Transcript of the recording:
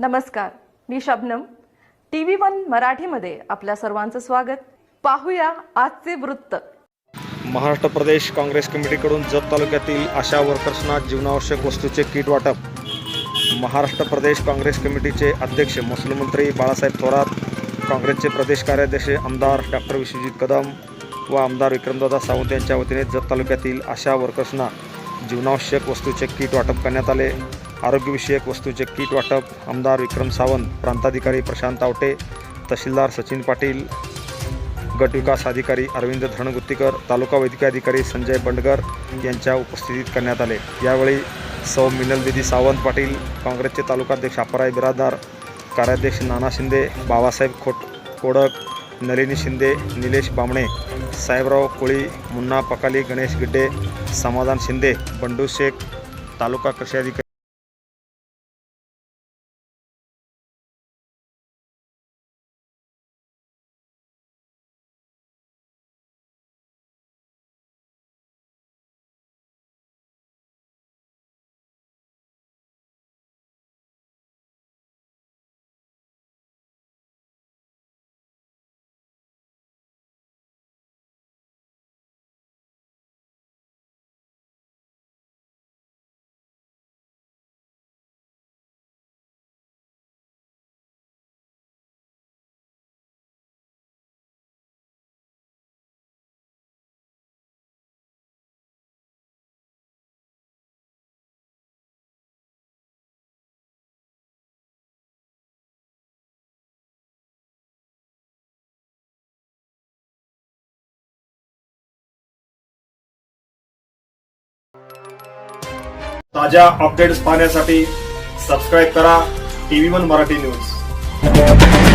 नमस्कार, मी शबनम. TV1 मराठीमध्ये आपल्या सर्वांचं स्वागत. पाहूया आजचे वृत्त. महाराष्ट्र प्रदेश काँग्रेस कमिटीकडून जत तालुक्यातील आशा वर्कर्सना जीवनावश्यक वस्तूचे किट वाटप. महाराष्ट्र प्रदेश काँग्रेस कमिटीचे अध्यक्ष महसूल मंत्री बाळासाहेब थोरात, काँग्रेसचे प्रदेश कार्याध्यक्ष आमदार डॉक्टर विश्वजित कदम व आमदार विक्रमदादा सावंत यांच्या वतीने जत तालुक्यातील आशा वर्कर्सना जीवनावश्यक वस्तूचे किट वाटप करण्यात आले. आरोग्यविषयक वस्तूचे किट वाटप आमदार विक्रम सावंत, प्रांताधिकारी प्रशांत आवटे, तहसीलदार सचिन पाटील, गट विकास अधिकारी अरविंद धरणगुत्तीकर, तालुका वैद्यकीय अधिकारी संजय बंडगर यांच्या उपस्थितीत करण्यात आले. यावेळी सौ मिनल दिदी सावंत पाटील, काँग्रेसचे तालुकाध्यक्ष अपराय बिरादार, कार्याध्यक्ष नाना शिंदे, बाबासाहेब कोडक, नलिनी शिंदे, निलेश बामणे, साहेबराव कोळी, मुन्ना पकाली, गणेश गिड्डे, समाधान शिंदे, बंडू शेख, तालुका कृषी अधिकारी ताज्या अपडेट्स पाहण्यासाठी सबस्क्राईब करा TV1 मराठी न्यूज.